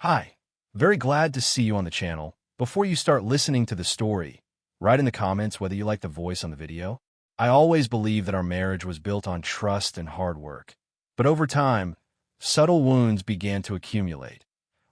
Hi, very glad to see you on the channel. Before you start listening to the story, write in the comments whether you like the voice on the video. I always believed that our marriage was built on trust and hard work. But over time, subtle wounds began to accumulate.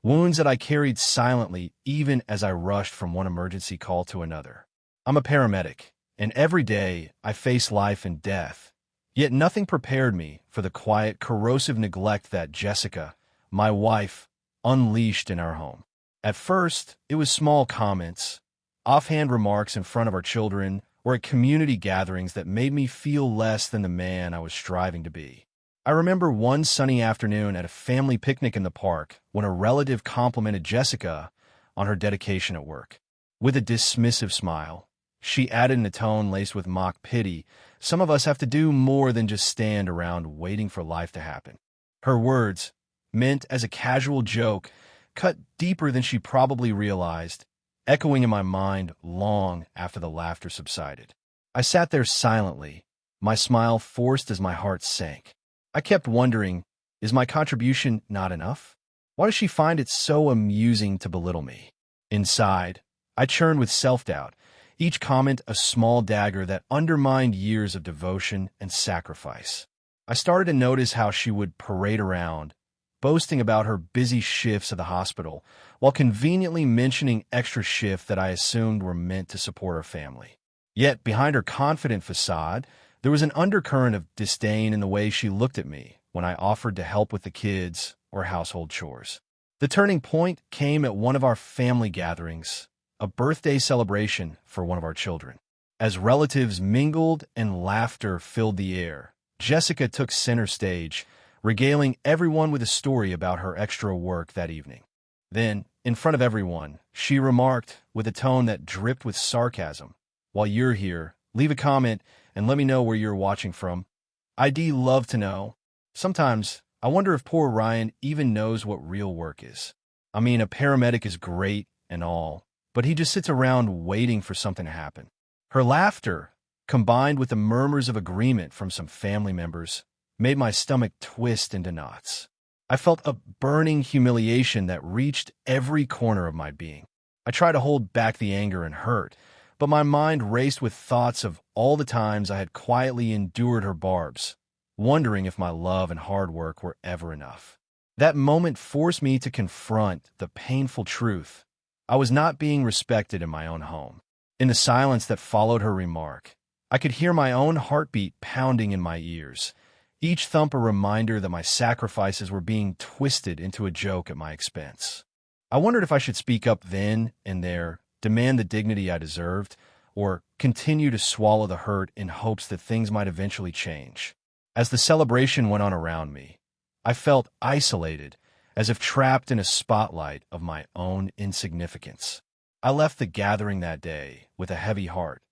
Wounds that I carried silently even as I rushed from one emergency call to another. I'm a paramedic, and every day I face life and death. Yet nothing prepared me for the quiet, corrosive neglect that Jessica, my wife, unleashed in our home. At first, it was small comments, offhand remarks in front of our children, or at community gatherings that made me feel less than the man I was striving to be. I remember one sunny afternoon at a family picnic in the park when a relative complimented Jessica on her dedication at work. With a dismissive smile, she added in a tone laced with mock pity, "Some of us have to do more than just stand around waiting for life to happen." Her words, meant as a casual joke, cut deeper than she probably realized, echoing in my mind long after the laughter subsided. I sat there silently, my smile forced as my heart sank. I kept wondering, is my contribution not enough? Why does she find it so amusing to belittle me? Inside, I churned with self-doubt, each comment a small dagger that undermined years of devotion and sacrifice. I started to notice how she would parade around, boasting about her busy shifts at the hospital, while conveniently mentioning extra shifts that I assumed were meant to support her family. Yet, behind her confident facade, there was an undercurrent of disdain in the way she looked at me when I offered to help with the kids or household chores. The turning point came at one of our family gatherings, a birthday celebration for one of our children. As relatives mingled and laughter filled the air, Jessica took center stage, regaling everyone with a story about her extra work that evening. Then, in front of everyone, she remarked with a tone that dripped with sarcasm, "While you're here, leave a comment and let me know where you're watching from. I'd love to know. Sometimes, I wonder if poor Ryan even knows what real work is. I mean, a paramedic is great and all, but he just sits around waiting for something to happen." Her laughter, combined with the murmurs of agreement from some family members, made my stomach twist into knots. I felt a burning humiliation that reached every corner of my being. I tried to hold back the anger and hurt, but my mind raced with thoughts of all the times I had quietly endured her barbs, wondering if my love and hard work were ever enough. That moment forced me to confront the painful truth. I was not being respected in my own home. In the silence that followed her remark, I could hear my own heartbeat pounding in my ears, each thump a reminder that my sacrifices were being twisted into a joke at my expense. I wondered if I should speak up then and there, demand the dignity I deserved, or continue to swallow the hurt in hopes that things might eventually change. As the celebration went on around me, I felt isolated, as if trapped in a spotlight of my own insignificance. I left the gathering that day with a heavy heart,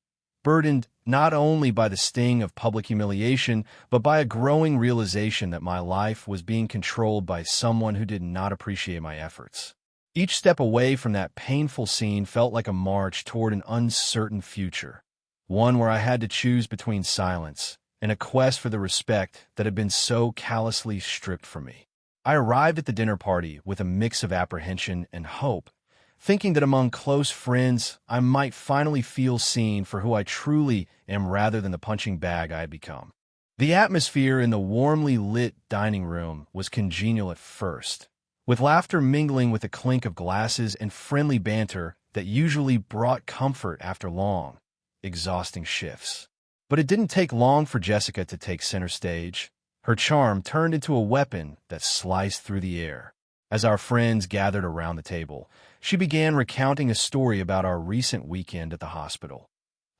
burdened not only by the sting of public humiliation, but by a growing realization that my life was being controlled by someone who did not appreciate my efforts. Each step away from that painful scene felt like a march toward an uncertain future, one where I had to choose between silence and a quest for the respect that had been so callously stripped from me. I arrived at the dinner party with a mix of apprehension and hope, thinking that among close friends I might finally feel seen for who I truly am rather than the punching bag I had become. The atmosphere in the warmly lit dining room was congenial at first, with laughter mingling with the clink of glasses and friendly banter that usually brought comfort after long, exhausting shifts. But it didn't take long for Jessica to take center stage. Her charm turned into a weapon that sliced through the air. As our friends gathered around the table, she began recounting a story about our recent weekend at the hospital,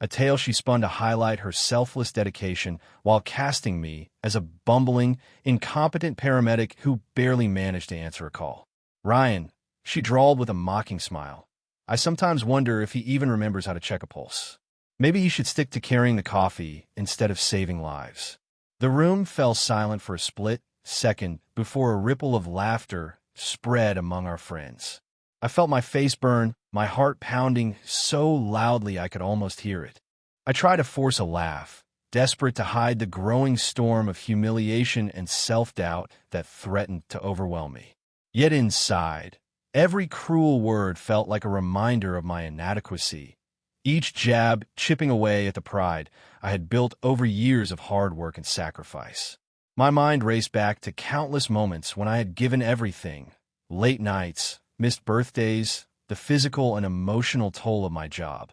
a tale she spun to highlight her selfless dedication while casting me as a bumbling, incompetent paramedic who barely managed to answer a call. "Ryan," she drawled with a mocking smile, "I sometimes wonder if he even remembers how to check a pulse. Maybe you should stick to carrying the coffee instead of saving lives." The room fell silent for a split second before a ripple of laughter spread among our friends. I felt my face burn, my heart pounding so loudly I could almost hear it. I tried to force a laugh, desperate to hide the growing storm of humiliation and self-doubt that threatened to overwhelm me. Yet inside, Every cruel word felt like a reminder of my inadequacy, each jab chipping away at the pride I had built over years of hard work and sacrifice. My mind raced back to countless moments when I had given everything: late nights, missed birthdays, the physical and emotional toll of my job,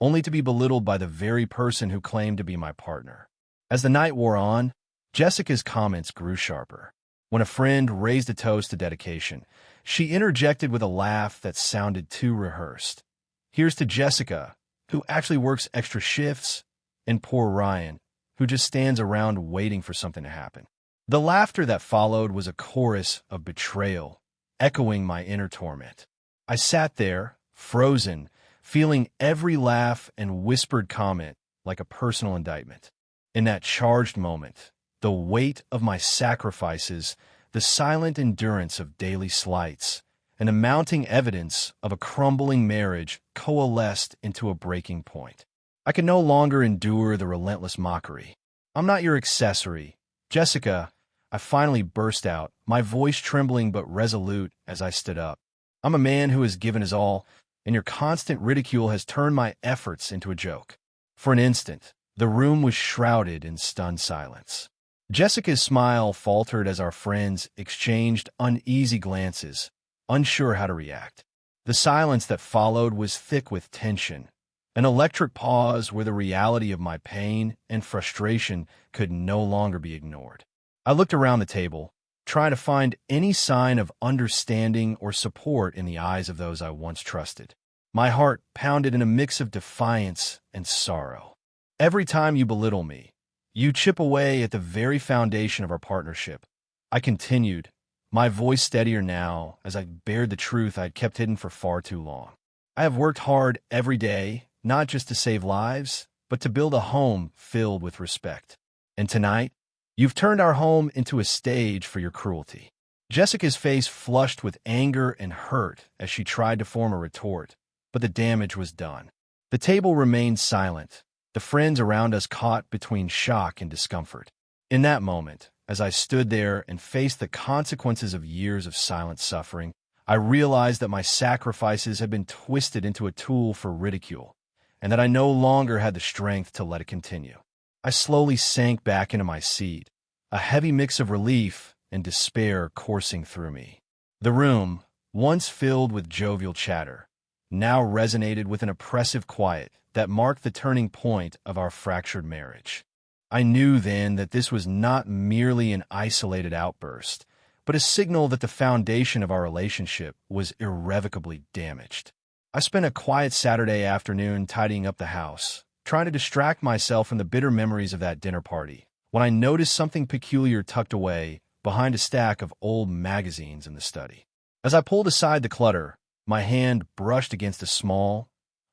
only to be belittled by the very person who claimed to be my partner. As the night wore on, Jessica's comments grew sharper. When a friend raised a toast to dedication, she interjected with a laugh that sounded too rehearsed. Here's to Jessica, who actually works extra shifts, and poor Ryan, who just stands around waiting for something to happen. The laughter that followed was a chorus of betrayal, echoing my inner torment. I sat there, frozen, feeling every laugh and whispered comment like a personal indictment. In that charged moment, the weight of my sacrifices, the silent endurance of daily slights, and the mounting evidence of a crumbling marriage coalesced into a breaking point. I could no longer endure the relentless mockery. "I'm not your accessory, Jessica," I finally burst out, my voice trembling but resolute as I stood up. "I'm a man who has given his all, and your constant ridicule has turned my efforts into a joke." For an instant, the room was shrouded in stunned silence. Jessica's smile faltered as our friends exchanged uneasy glances, unsure how to react. The silence that followed was thick with tension, an electric pause where the reality of my pain and frustration could no longer be ignored. I looked around the table, trying to find any sign of understanding or support in the eyes of those I once trusted. My heart pounded in a mix of defiance and sorrow. "Every time you belittle me, you chip away at the very foundation of our partnership," I continued, my voice steadier now as I bared the truth I had kept hidden for far too long. "I have worked hard every day, not just to save lives, but to build a home filled with respect. And tonight, you've turned our home into a stage for your cruelty." Jessica's face flushed with anger and hurt as she tried to form a retort, but the damage was done. The table remained silent, the friends around us caught between shock and discomfort. In that moment, as I stood there and faced the consequences of years of silent suffering, I realized that my sacrifices had been twisted into a tool for ridicule, and that I no longer had the strength to let it continue. I slowly sank back into my seat, a heavy mix of relief and despair coursing through me. The room, once filled with jovial chatter, now resonated with an oppressive quiet that marked the turning point of our fractured marriage. I knew then that this was not merely an isolated outburst, but a signal that the foundation of our relationship was irrevocably damaged. I spent a quiet Saturday afternoon tidying up the house, trying to distract myself from the bitter memories of that dinner party, when I noticed something peculiar tucked away behind a stack of old magazines in the study. As I pulled aside the clutter, my hand brushed against a small,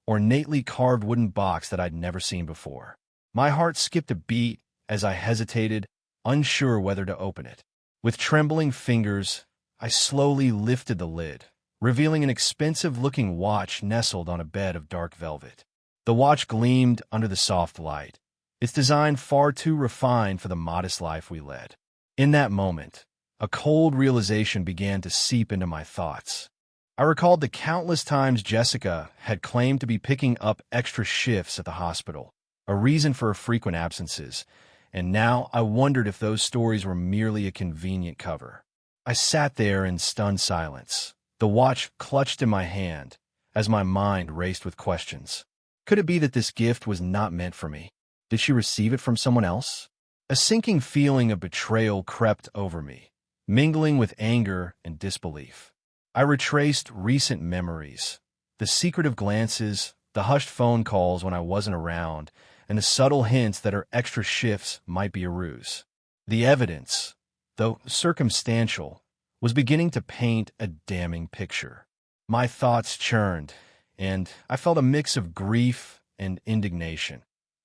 ornately carved wooden box that I'd never seen before. My heart skipped a beat as I hesitated, unsure whether to open it. With trembling fingers, I slowly lifted the lid, revealing an expensive-looking watch nestled on a bed of dark velvet. The watch gleamed under the soft light, its design far too refined for the modest life we led. In that moment, a cold realization began to seep into my thoughts. I recalled the countless times Jessica had claimed to be picking up extra shifts at the hospital, a reason for her frequent absences, and now I wondered if those stories were merely a convenient cover. I sat there in stunned silence, the watch clutched in my hand, as my mind raced with questions. Could it be that this gift was not meant for me? Did she receive it from someone else? A sinking feeling of betrayal crept over me, mingling with anger and disbelief. I retraced recent memories, the secretive glances, the hushed phone calls when I wasn't around, and the subtle hints that her extra shifts might be a ruse. The evidence, though circumstantial, was beginning to paint a damning picture. My thoughts churned, and I felt a mix of grief and indignation.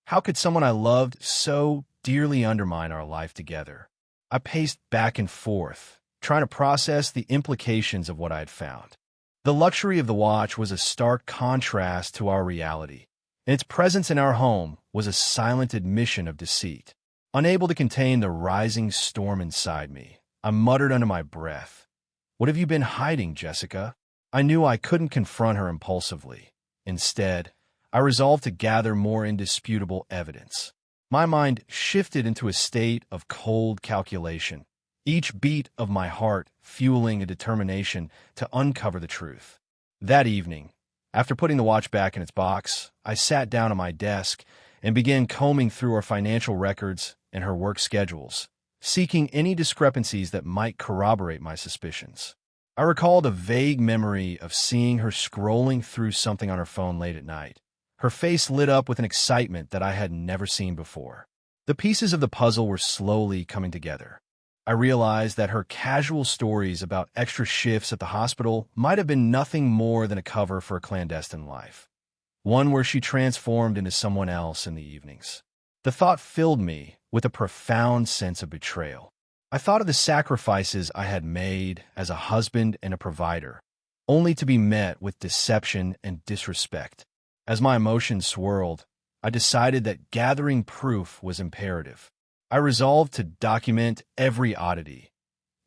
How could someone I loved so dearly undermine our life together? I paced back and forth, trying to process the implications of what I had found. The luxury of the watch was a stark contrast to our reality, and its presence in our home was a silent admission of deceit. Unable to contain the rising storm inside me, I muttered under my breath, "What have you been hiding, Jessica?" I knew I couldn't confront her impulsively. Instead, I resolved to gather more indisputable evidence. My mind shifted into a state of cold calculation, each beat of my heart fueling a determination to uncover the truth. That evening, after putting the watch back in its box, I sat down at my desk and began combing through her financial records and her work schedules, seeking any discrepancies that might corroborate my suspicions. I recalled a vague memory of seeing her scrolling through something on her phone late at night. Her face lit up with an excitement that I had never seen before. The pieces of the puzzle were slowly coming together. I realized that her casual stories about extra shifts at the hospital might have been nothing more than a cover for a clandestine life, one where she transformed into someone else in the evenings. The thought filled me with a profound sense of betrayal. I thought of the sacrifices I had made as a husband and a provider, only to be met with deception and disrespect. As my emotions swirled, I decided that gathering proof was imperative. I resolved to document every oddity,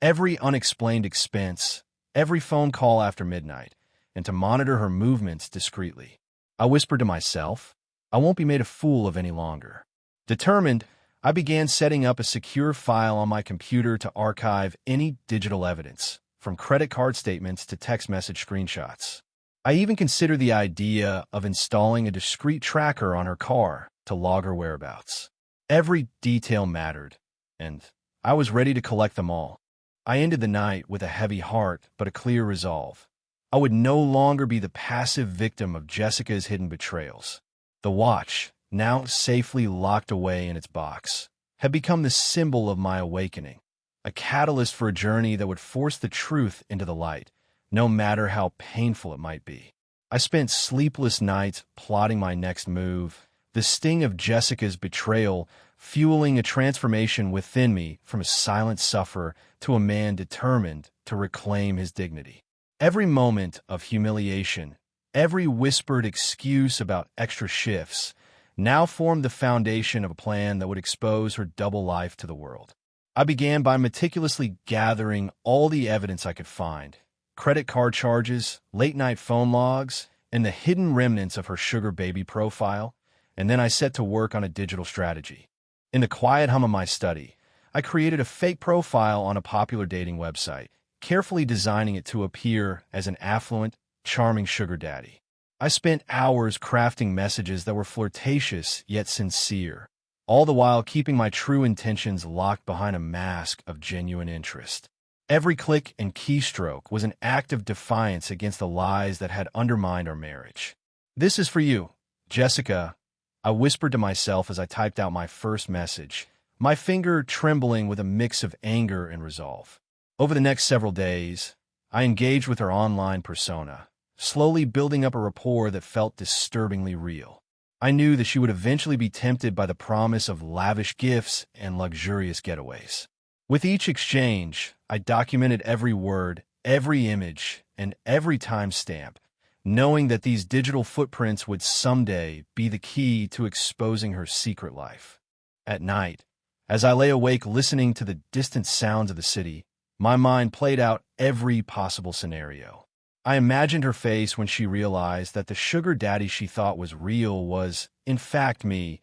every unexplained expense, every phone call after midnight, and to monitor her movements discreetly. I whispered to myself, I won't be made a fool of any longer. Determined, I began setting up a secure file on my computer to archive any digital evidence, from credit card statements to text message screenshots. I even considered the idea of installing a discreet tracker on her car to log her whereabouts. Every detail mattered, and I was ready to collect them all. I ended the night with a heavy heart but a clear resolve. I would no longer be the passive victim of Jessica's hidden betrayals. The watch, now safely locked away in its box, had become the symbol of my awakening, a catalyst for a journey that would force the truth into the light, no matter how painful it might be. I spent sleepless nights plotting my next move, the sting of Jessica's betrayal fueling a transformation within me from a silent sufferer to a man determined to reclaim his dignity. Every moment of humiliation, every whispered excuse about extra shifts, now formed the foundation of a plan that would expose her double life to the world. I began by meticulously gathering all the evidence I could find: credit card charges, late-night phone logs, and the hidden remnants of her sugar baby profile, and then I set to work on a digital strategy. In the quiet hum of my study, I created a fake profile on a popular dating website, carefully designing it to appear as an affluent, charming sugar daddy. I spent hours crafting messages that were flirtatious yet sincere, all the while keeping my true intentions locked behind a mask of genuine interest. Every click and keystroke was an act of defiance against the lies that had undermined our marriage. "This is for you, Jessica," I whispered to myself as I typed out my first message, my finger trembling with a mix of anger and resolve. Over the next several days, I engaged with her online persona, slowly building up a rapport that felt disturbingly real. I knew that she would eventually be tempted by the promise of lavish gifts and luxurious getaways. With each exchange, I documented every word, every image, and every timestamp, knowing that these digital footprints would someday be the key to exposing her secret life. At night, as I lay awake listening to the distant sounds of the city, my mind played out every possible scenario. I imagined her face when she realized that the sugar daddy she thought was real was, in fact, me,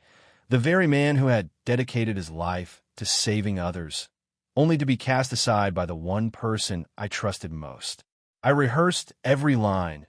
the very man who had dedicated his life to saving others, only to be cast aside by the one person I trusted most. I rehearsed every line,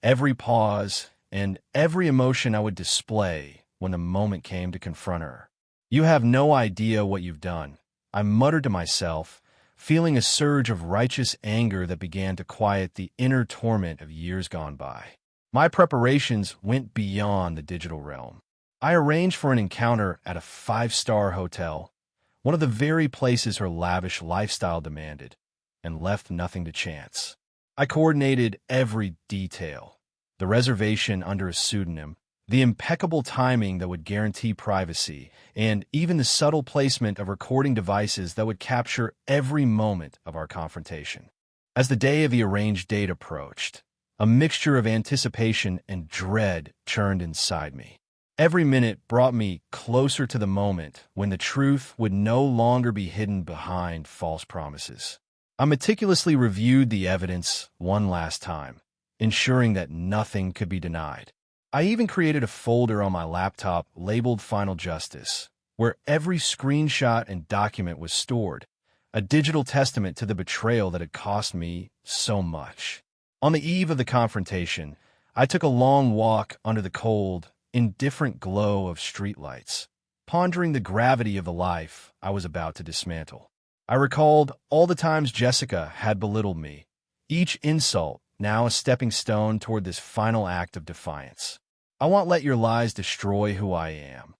every pause, and every emotion I would display when the moment came to confront her. "You have no idea what you've done," I muttered to myself, feeling a surge of righteous anger that began to quiet the inner torment of years gone by. My preparations went beyond the digital realm. I arranged for an encounter at a five-star hotel, one of the very places her lavish lifestyle demanded, and left nothing to chance. I coordinated every detail: the reservation under a pseudonym, the impeccable timing that would guarantee privacy, and even the subtle placement of recording devices that would capture every moment of our confrontation. As the day of the arranged date approached, a mixture of anticipation and dread churned inside me. Every minute brought me closer to the moment when the truth would no longer be hidden behind false promises. I meticulously reviewed the evidence one last time, ensuring that nothing could be denied. I even created a folder on my laptop labeled Final Justice, where every screenshot and document was stored, a digital testament to the betrayal that had cost me so much. On the eve of the confrontation, I took a long walk under the cold, indifferent glow of streetlights, pondering the gravity of the life I was about to dismantle. I recalled all the times Jessica had belittled me, each insult now a stepping stone toward this final act of defiance. "I won't let your lies destroy who I am,"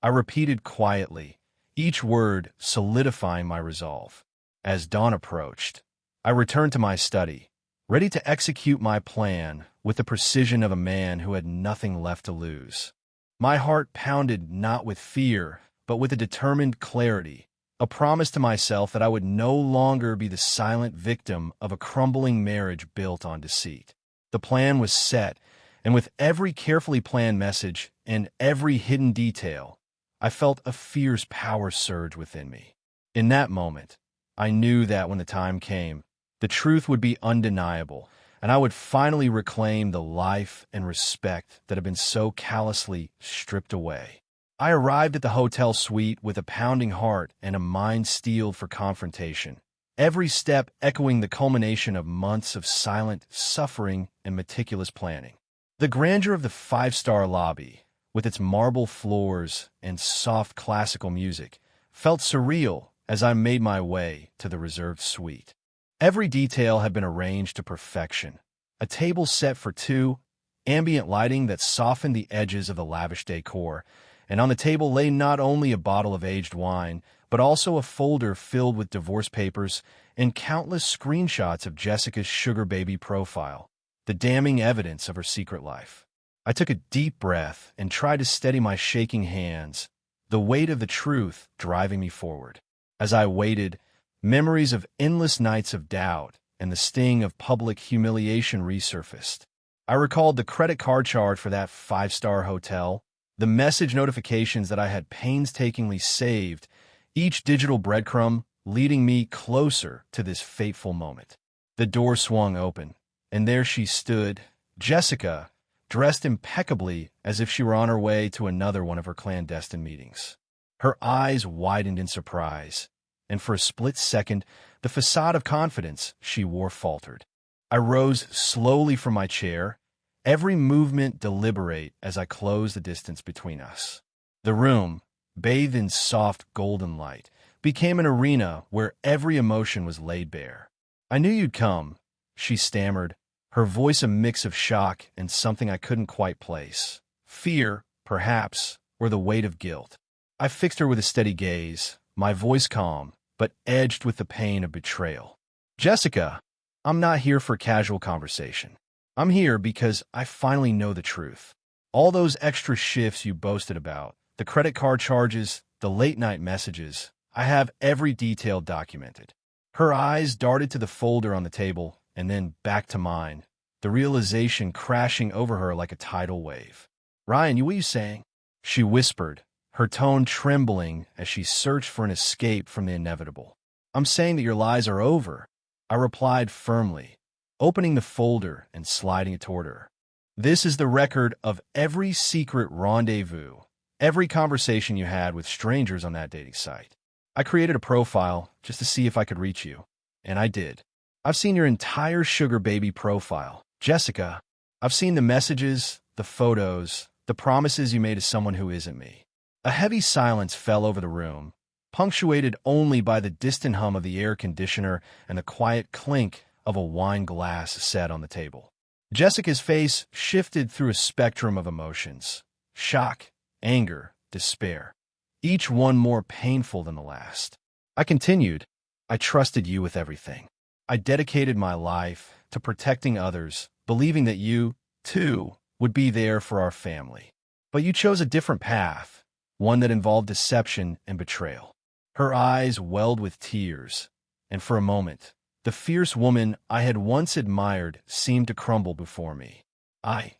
I repeated quietly, each word solidifying my resolve. As dawn approached, I returned to my study, ready to execute my plan with the precision of a man who had nothing left to lose. My heart pounded not with fear, but with a determined clarity, a promise to myself that I would no longer be the silent victim of a crumbling marriage built on deceit. The plan was set, and with every carefully planned message and every hidden detail, I felt a fierce power surge within me. In that moment, I knew that when the time came, the truth would be undeniable, and I would finally reclaim the life and respect that had been so callously stripped away. I arrived at the hotel suite with a pounding heart and a mind steeled for confrontation, every step echoing the culmination of months of silent suffering and meticulous planning. The grandeur of the five-star lobby, with its marble floors and soft classical music, felt surreal as I made my way to the reserved suite. Every detail had been arranged to perfection. A table set for two, ambient lighting that softened the edges of the lavish decor, and on the table lay not only a bottle of aged wine, but also a folder filled with divorce papers and countless screenshots of Jessica's sugar baby profile, the damning evidence of her secret life. I took a deep breath and tried to steady my shaking hands, the weight of the truth driving me forward. As I waited, memories of endless nights of doubt and the sting of public humiliation resurfaced. I recalled the credit card charge for that five-star hotel, the message notifications that I had painstakingly saved, each digital breadcrumb leading me closer to this fateful moment. The door swung open, and there she stood, Jessica, dressed impeccably as if she were on her way to another one of her clandestine meetings. Her eyes widened in surprise, and for a split second, the facade of confidence she wore faltered. I rose slowly from my chair, every movement deliberate as I closed the distance between us. The room, bathed in soft golden light, became an arena where every emotion was laid bare. "I knew you'd come," she stammered, her voice a mix of shock and something I couldn't quite place. Fear, perhaps, or the weight of guilt. I fixed her with a steady gaze, my voice calm, but edged with the pain of betrayal. "Jessica, I'm not here for casual conversation. I'm here because I finally know the truth. All those extra shifts you boasted about, the credit card charges, the late-night messages, I have every detail documented." Her eyes darted to the folder on the table and then back to mine, the realization crashing over her like a tidal wave. "Ryan, what are you saying?" she whispered, her tone trembling as she searched for an escape from the inevitable. "I'm saying that your lies are over," I replied firmly, opening the folder and sliding it toward her. "This is the record of every secret rendezvous, every conversation you had with strangers on that dating site. I created a profile just to see if I could reach you, and I did. I've seen your entire sugar baby profile, Jessica. I've seen the messages, the photos, the promises you made to someone who isn't me." A heavy silence fell over the room, punctuated only by the distant hum of the air conditioner and the quiet clink of a wine glass set on the table. Jessica's face shifted through a spectrum of emotions: shock, anger, despair, each one more painful than the last. I continued, "I trusted you with everything. I dedicated my life to protecting others, believing that you, too, would be there for our family. But you chose a different path, one that involved deception and betrayal." Her eyes welled with tears, and for a moment, the fierce woman I had once admired seemed to crumble before me. I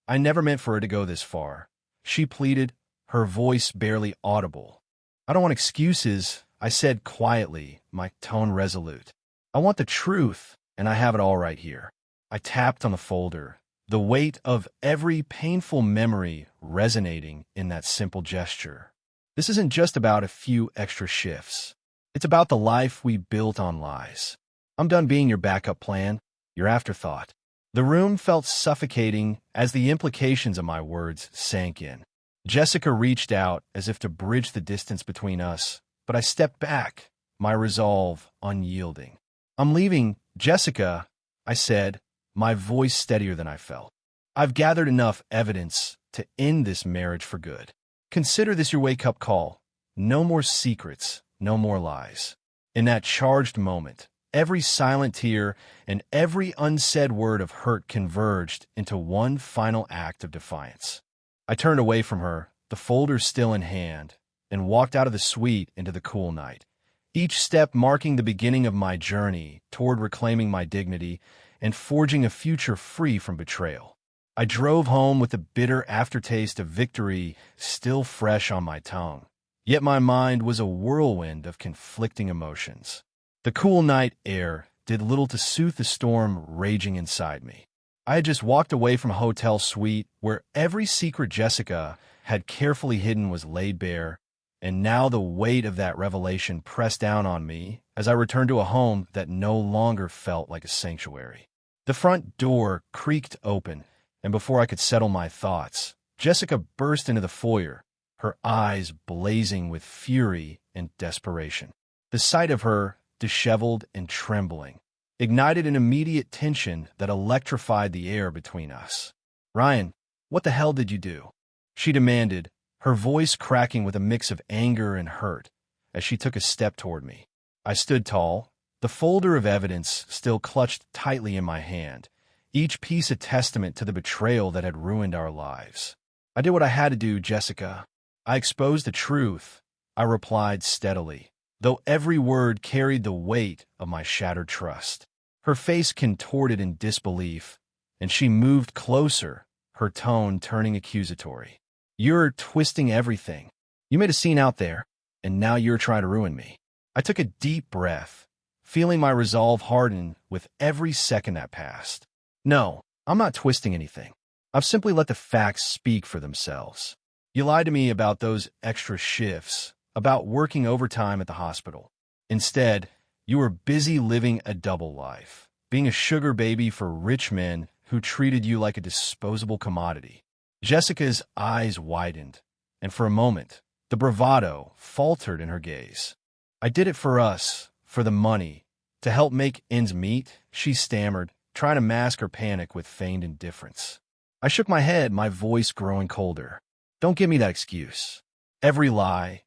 never meant for it to go this far," she pleaded, her voice barely audible. "I don't want excuses," I said quietly, my tone resolute. "I want the truth, and I have it all right here." I tapped on the folder, the weight of every painful memory resonating in that simple gesture. This isn't just about a few extra shifts. It's about the life we built on lies. I'm done being your backup plan, your afterthought. The room felt suffocating as the implications of my words sank in. Jessica reached out as if to bridge the distance between us, but I stepped back, my resolve unyielding. "I'm leaving, Jessica," I said, my voice steadier than I felt. "I've gathered enough evidence to end this marriage for good. Consider this your wake-up call. No more secrets, no more lies." In that charged moment, every silent tear and every unsaid word of hurt converged into one final act of defiance. I turned away from her, the folder still in hand, and walked out of the suite into the cool night, each step marking the beginning of my journey toward reclaiming my dignity and forging a future free from betrayal. I drove home with the bitter aftertaste of victory still fresh on my tongue, yet my mind was a whirlwind of conflicting emotions. The cool night air did little to soothe the storm raging inside me. I had just walked away from a hotel suite where every secret Jessica had carefully hidden was laid bare, and now the weight of that revelation pressed down on me as I returned to a home that no longer felt like a sanctuary. The front door creaked open, and before I could settle my thoughts, Jessica burst into the foyer, her eyes blazing with fury and desperation. The sight of her, disheveled and trembling, ignited an immediate tension that electrified the air between us. "Ryan, what the hell did you do?" she demanded, her voice cracking with a mix of anger and hurt as she took a step toward me. I stood tall, the folder of evidence still clutched tightly in my hand, each piece a testament to the betrayal that had ruined our lives. "I did what I had to do, Jessica. I exposed the truth," I replied steadily, though every word carried the weight of my shattered trust. Her face contorted in disbelief, and she moved closer, her tone turning accusatory. "You're twisting everything. You made a scene out there, and now you're trying to ruin me." I took a deep breath, feeling my resolve harden with every second that passed. "No, I'm not twisting anything. I've simply let the facts speak for themselves. You lied to me about those extra shifts, about working overtime at the hospital. Instead, you were busy living a double life, being a sugar baby for rich men who treated you like a disposable commodity." Jessica's eyes widened, and for a moment, the bravado faltered in her gaze. "I did it for us, for the money, to help make ends meet," she stammered, trying to mask her panic with feigned indifference. I shook my head, my voice growing colder. "Don't give me that excuse. Every lie,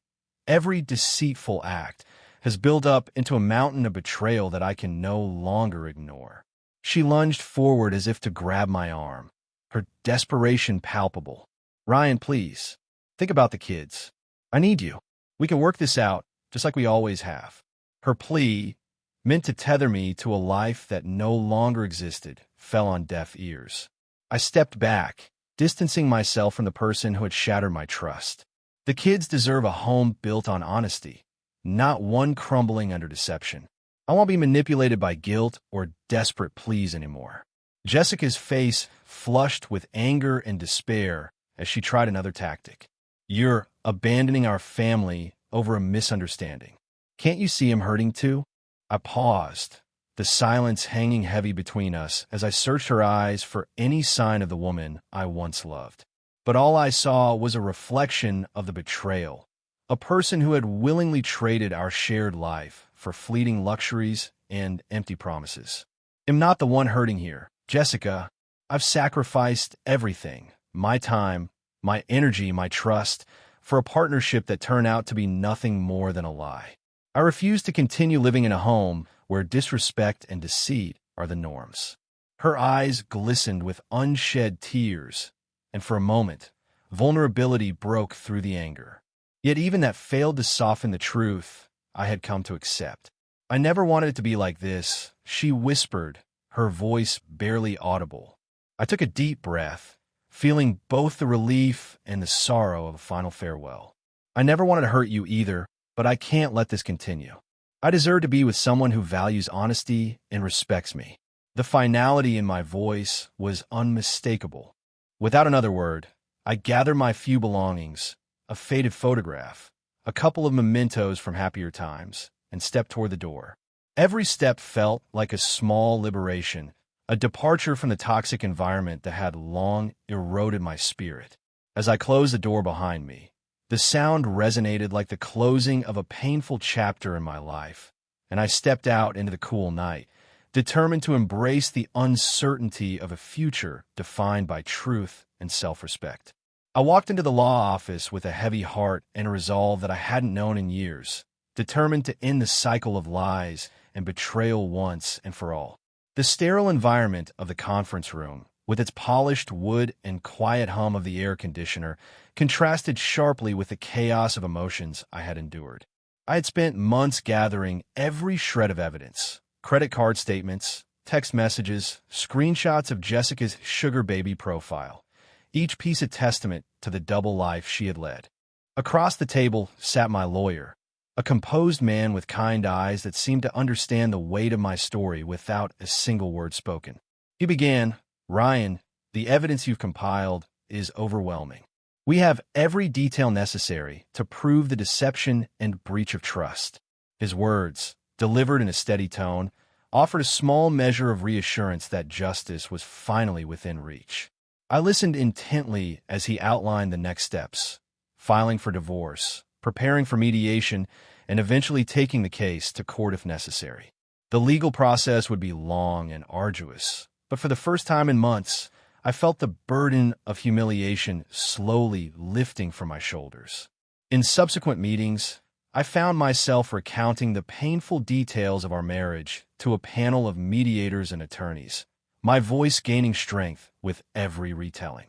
every deceitful act has built up into a mountain of betrayal that I can no longer ignore." She lunged forward as if to grab my arm, her desperation palpable. "Ryan, please, think about the kids. I need you. We can work this out, just like we always have." Her plea, meant to tether me to a life that no longer existed, fell on deaf ears. I stepped back, distancing myself from the person who had shattered my trust. The kids deserve a home built on honesty, not one crumbling under deception. I won't be manipulated by guilt or desperate pleas anymore. Jessica's face flushed with anger and despair as she tried another tactic. "You're abandoning our family over a misunderstanding. Can't you see him hurting too?" I paused, the silence hanging heavy between us as I searched her eyes for any sign of the woman I once loved. But all I saw was a reflection of the betrayal, a person who had willingly traded our shared life for fleeting luxuries and empty promises. "I'm not the one hurting here, Jessica. I've sacrificed everything, my time, my energy, my trust, for a partnership that turned out to be nothing more than a lie. I refuse to continue living in a home where disrespect and deceit are the norms." Her eyes glistened with unshed tears, and for a moment, vulnerability broke through the anger. Yet even that failed to soften the truth I had come to accept. "I never wanted it to be like this," she whispered, her voice barely audible. I took a deep breath, feeling both the relief and the sorrow of a final farewell. "I never wanted to hurt you either, but I can't let this continue. I deserve to be with someone who values honesty and respects me." The finality in my voice was unmistakable. Without another word, I gathered my few belongings, a faded photograph, a couple of mementos from happier times, and stepped toward the door. Every step felt like a small liberation, a departure from the toxic environment that had long eroded my spirit. As I closed the door behind me, the sound resonated like the closing of a painful chapter in my life, and I stepped out into the cool night, determined to embrace the uncertainty of a future defined by truth and self-respect. I walked into the law office with a heavy heart and a resolve that I hadn't known in years, determined to end the cycle of lies and betrayal once and for all. The sterile environment of the conference room, with its polished wood and quiet hum of the air conditioner, contrasted sharply with the chaos of emotions I had endured. I had spent months gathering every shred of evidence: credit card statements, text messages, screenshots of Jessica's sugar baby profile, each piece a testament to the double life she had led. Across the table sat my lawyer, a composed man with kind eyes that seemed to understand the weight of my story without a single word spoken. He began, "Ryan, the evidence you've compiled is overwhelming. We have every detail necessary to prove the deception and breach of trust." His words, delivered in a steady tone, offered a small measure of reassurance that justice was finally within reach. I listened intently as he outlined the next steps: filing for divorce, preparing for mediation, and eventually taking the case to court if necessary. The legal process would be long and arduous, but for the first time in months, I felt the burden of humiliation slowly lifting from my shoulders. In subsequent meetings, I found myself recounting the painful details of our marriage to a panel of mediators and attorneys, my voice gaining strength with every retelling.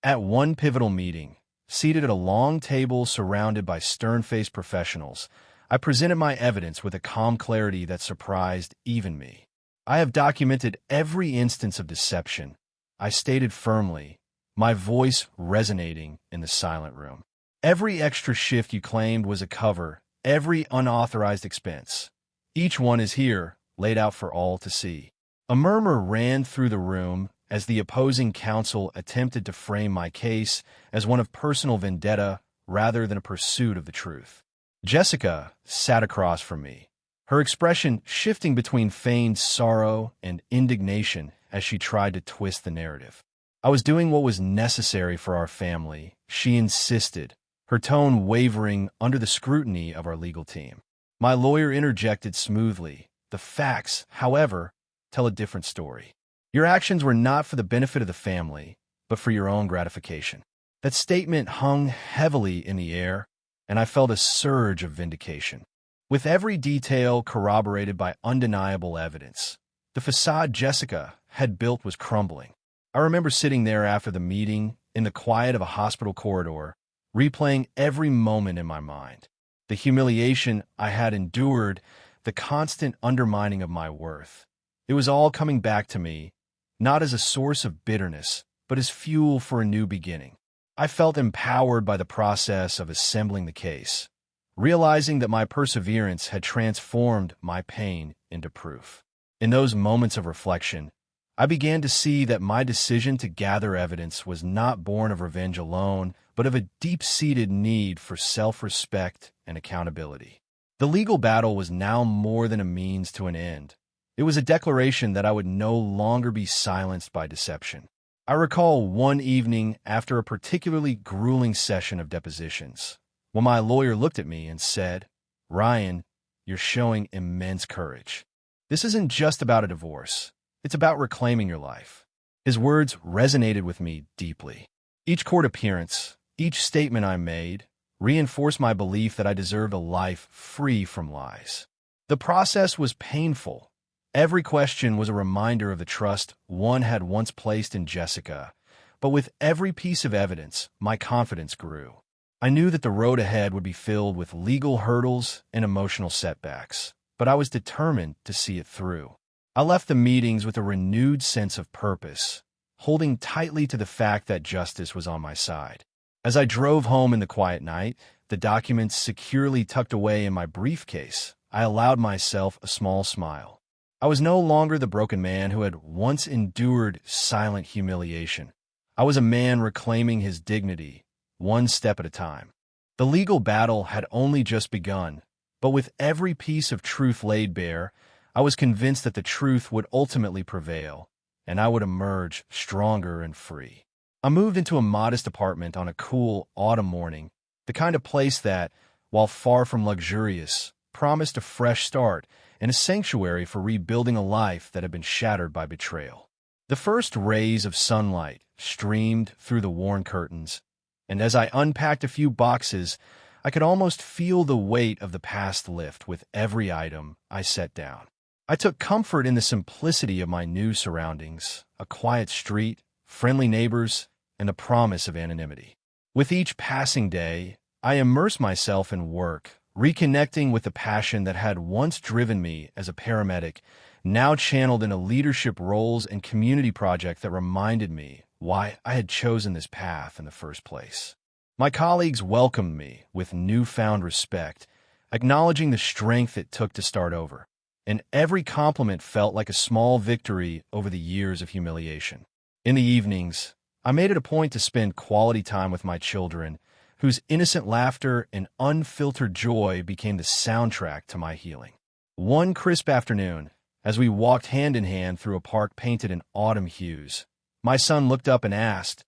At one pivotal meeting, seated at a long table surrounded by stern-faced professionals, I presented my evidence with a calm clarity that surprised even me. "I have documented every instance of deception," I stated firmly, my voice resonating in the silent room. "Every extra shift you claimed was a cover, every unauthorized expense. Each one is here, laid out for all to see." A murmur ran through the room as the opposing counsel attempted to frame my case as one of personal vendetta rather than a pursuit of the truth. Jessica sat across from me, her expression shifting between feigned sorrow and indignation as she tried to twist the narrative. "I was doing what was necessary for our family," she insisted, her tone wavering under the scrutiny of our legal team. My lawyer interjected smoothly. "The facts, however, tell a different story. Your actions were not for the benefit of the family, but for your own gratification." That statement hung heavily in the air, and I felt a surge of vindication. With every detail corroborated by undeniable evidence, the facade Jessica had built was crumbling. I remember sitting there after the meeting, in the quiet of a hospital corridor, replaying every moment in my mind. The humiliation I had endured, the constant undermining of my worth. It was all coming back to me, not as a source of bitterness, but as fuel for a new beginning. I felt empowered by the process of assembling the case, realizing that my perseverance had transformed my pain into proof. In those moments of reflection, I began to see that my decision to gather evidence was not born of revenge alone, but of a deep-seated need for self-respect and accountability. The legal battle was now more than a means to an end. It was a declaration that I would no longer be silenced by deception. I recall one evening after a particularly grueling session of depositions, when my lawyer looked at me and said, "Ryan, you're showing immense courage. This isn't just about a divorce. It's about reclaiming your life." His words resonated with me deeply. Each court appearance, each statement I made, reinforced my belief that I deserved a life free from lies. The process was painful. Every question was a reminder of the trust one had once placed in Jessica, but with every piece of evidence, my confidence grew. I knew that the road ahead would be filled with legal hurdles and emotional setbacks, but I was determined to see it through. I left the meetings with a renewed sense of purpose, holding tightly to the fact that justice was on my side. As I drove home in the quiet night, the documents securely tucked away in my briefcase, I allowed myself a small smile. I was no longer the broken man who had once endured silent humiliation. I was a man reclaiming his dignity, one step at a time. The legal battle had only just begun, but with every piece of truth laid bare, I was convinced that the truth would ultimately prevail, and I would emerge stronger and free. I moved into a modest apartment on a cool autumn morning, the kind of place that, while far from luxurious, promised a fresh start and a sanctuary for rebuilding a life that had been shattered by betrayal. The first rays of sunlight streamed through the worn curtains, and as I unpacked a few boxes, I could almost feel the weight of the past lift with every item I set down. I took comfort in the simplicity of my new surroundings, a quiet street, friendly neighbors, and the promise of anonymity. With each passing day, I immersed myself in work, reconnecting with the passion that had once driven me as a paramedic, now channeled into leadership roles and community projects that reminded me why I had chosen this path in the first place. My colleagues welcomed me with newfound respect, acknowledging the strength it took to start over, and every compliment felt like a small victory over the years of humiliation. In the evenings, I made it a point to spend quality time with my children, whose innocent laughter and unfiltered joy became the soundtrack to my healing. One crisp afternoon, as we walked hand in hand through a park painted in autumn hues, my son looked up and asked,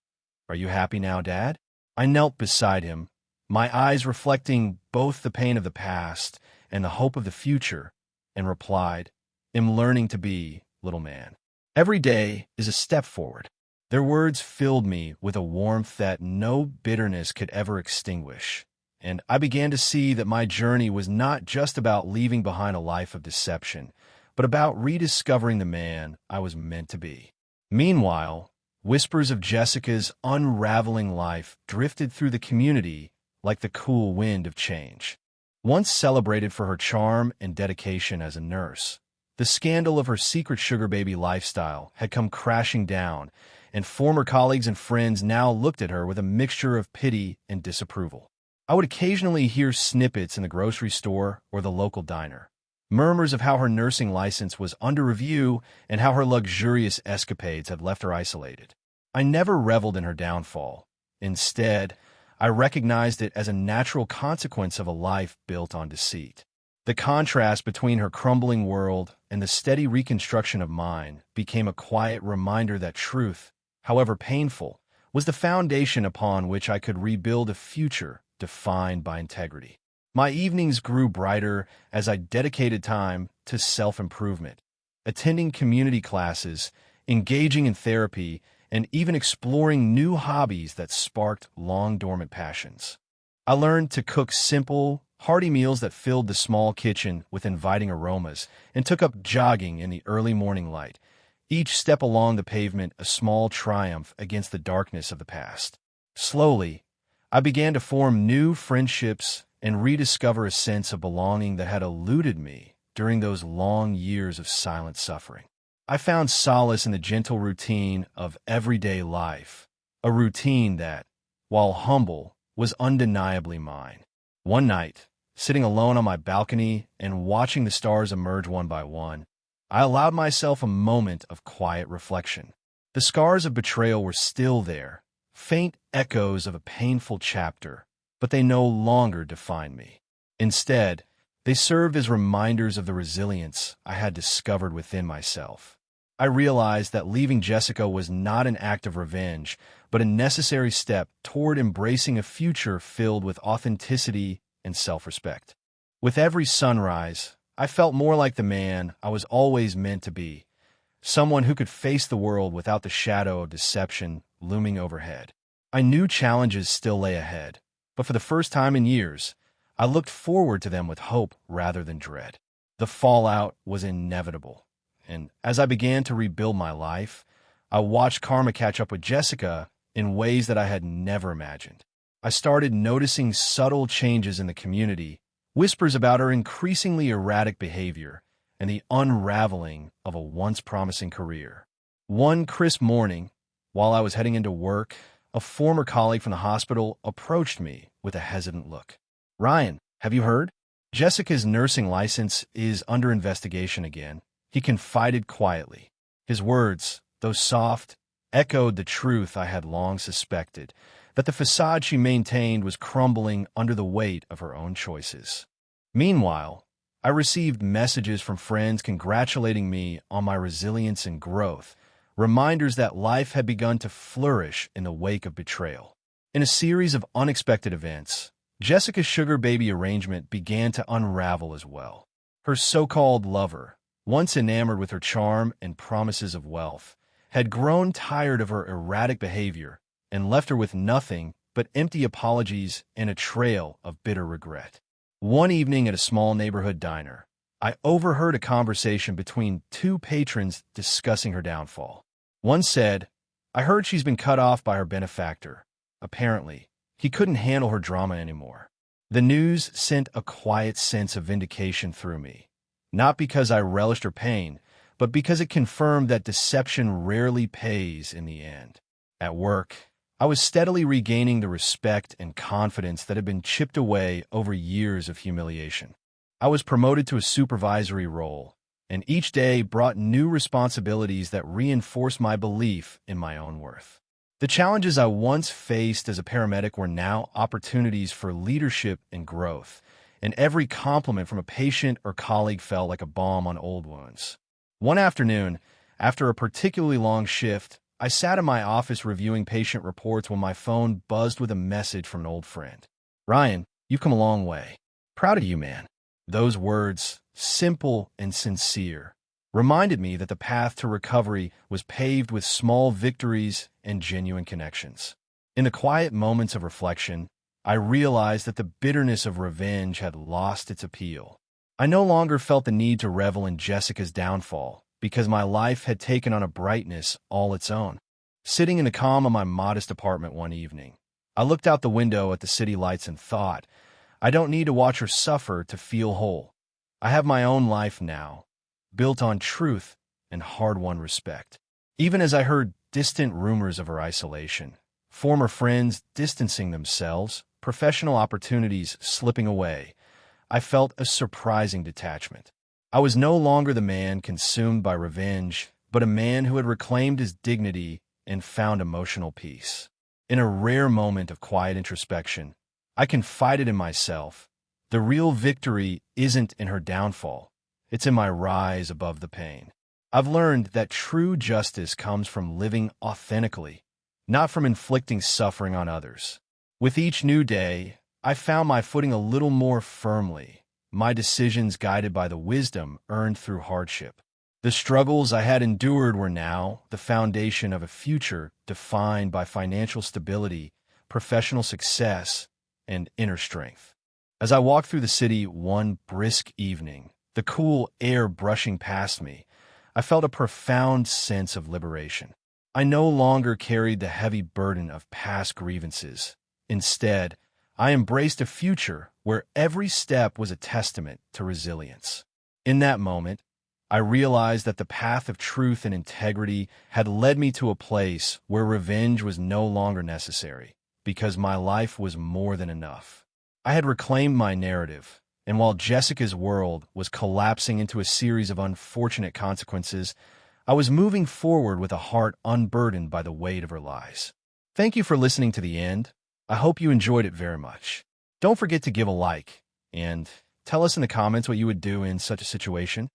"Are you happy now, Dad?" I knelt beside him, my eyes reflecting both the pain of the past and the hope of the future, and replied, "I'm learning to be, little man. Every day is a step forward." Their words filled me with a warmth that no bitterness could ever extinguish, and I began to see that my journey was not just about leaving behind a life of deception, but about rediscovering the man I was meant to be. Meanwhile, whispers of Jessica's unraveling life drifted through the community like the cool wind of change. Once celebrated for her charm and dedication as a nurse, the scandal of her secret sugar baby lifestyle had come crashing down, and former colleagues and friends now looked at her with a mixture of pity and disapproval. I would occasionally hear snippets in the grocery store or the local diner, murmurs of how her nursing license was under review and how her luxurious escapades had left her isolated. I never reveled in her downfall. Instead, I recognized it as a natural consequence of a life built on deceit. The contrast between her crumbling world and the steady reconstruction of mine became a quiet reminder that truth, however painful, was the foundation upon which I could rebuild a future defined by integrity. My evenings grew brighter as I dedicated time to self-improvement, attending community classes, engaging in therapy, and even exploring new hobbies that sparked long-dormant passions. I learned to cook simple, hearty meals that filled the small kitchen with inviting aromas and took up jogging in the early morning light, each step along the pavement a small triumph against the darkness of the past. Slowly, I began to form new friendships and rediscover a sense of belonging that had eluded me during those long years of silent suffering. I found solace in the gentle routine of everyday life, a routine that, while humble, was undeniably mine. One night, sitting alone on my balcony and watching the stars emerge one by one, I allowed myself a moment of quiet reflection. The scars of betrayal were still there, faint echoes of a painful chapter, but they no longer defined me. Instead, they served as reminders of the resilience I had discovered within myself. I realized that leaving Jessica was not an act of revenge, but a necessary step toward embracing a future filled with authenticity and self-respect. With every sunrise, I felt more like the man I was always meant to be, someone who could face the world without the shadow of deception looming overhead. I knew challenges still lay ahead, but for the first time in years, I looked forward to them with hope rather than dread. The fallout was inevitable, and as I began to rebuild my life, I watched karma catch up with Jessica in ways that I had never imagined. I started noticing subtle changes in the community, whispers about her increasingly erratic behavior, and the unraveling of a once promising career. One crisp morning, while I was heading into work, a former colleague from the hospital approached me with a hesitant look. "Ryan, have you heard? Jessica's nursing license is under investigation again," He confided quietly. His words, though soft, echoed the truth I had long suspected, that the facade she maintained was crumbling under the weight of her own choices. Meanwhile, I received messages from friends congratulating me on my resilience and growth, reminders that life had begun to flourish in the wake of betrayal. In a series of unexpected events, Jessica's sugar baby arrangement began to unravel as well. Her so-called lover, once enamored with her charm and promises of wealth, had grown tired of her erratic behavior and left her with nothing but empty apologies and a trail of bitter regret. One evening at a small neighborhood diner, I overheard a conversation between two patrons discussing her downfall. One said, "I heard she's been cut off by her benefactor. Apparently, he couldn't handle her drama anymore." The news sent a quiet sense of vindication through me, not because I relished her pain, but because it confirmed that deception rarely pays in the end. At work, I was steadily regaining the respect and confidence that had been chipped away over years of humiliation. I was promoted to a supervisory role, and each day brought new responsibilities that reinforced my belief in my own worth. The challenges I once faced as a paramedic were now opportunities for leadership and growth, and every compliment from a patient or colleague felt like a balm on old wounds. One afternoon, after a particularly long shift, I sat in my office reviewing patient reports when my phone buzzed with a message from an old friend. "Ryan, you've come a long way. Proud of you, man." Those words, simple and sincere, reminded me that the path to recovery was paved with small victories and genuine connections. In the quiet moments of reflection, I realized that the bitterness of revenge had lost its appeal. I no longer felt the need to revel in Jessica's downfall, because my life had taken on a brightness all its own. Sitting in the calm of my modest apartment one evening, I looked out the window at the city lights and thought, I don't need to watch her suffer to feel whole. I have my own life now, built on truth and hard-won respect. Even as I heard distant rumors of her isolation, former friends distancing themselves, professional opportunities slipping away, I felt a surprising detachment. I was no longer the man consumed by revenge, but a man who had reclaimed his dignity and found emotional peace. In a rare moment of quiet introspection, I confided in myself, the real victory isn't in her downfall, it's in my rise above the pain. I've learned that true justice comes from living authentically, not from inflicting suffering on others. With each new day, I found my footing a little more firmly, my decisions guided by the wisdom earned through hardship. The struggles I had endured were now the foundation of a future defined by financial stability, professional success, and inner strength. As I walked through the city one brisk evening, the cool air brushing past me, I felt a profound sense of liberation. I no longer carried the heavy burden of past grievances. Instead, I embraced a future where every step was a testament to resilience. In that moment, I realized that the path of truth and integrity had led me to a place where revenge was no longer necessary, because my life was more than enough. I had reclaimed my narrative, and while Jessica's world was collapsing into a series of unfortunate consequences, I was moving forward with a heart unburdened by the weight of her lies. Thank you for listening to the end. I hope you enjoyed it very much. Don't forget to give a like, and tell us in the comments what you would do in such a situation.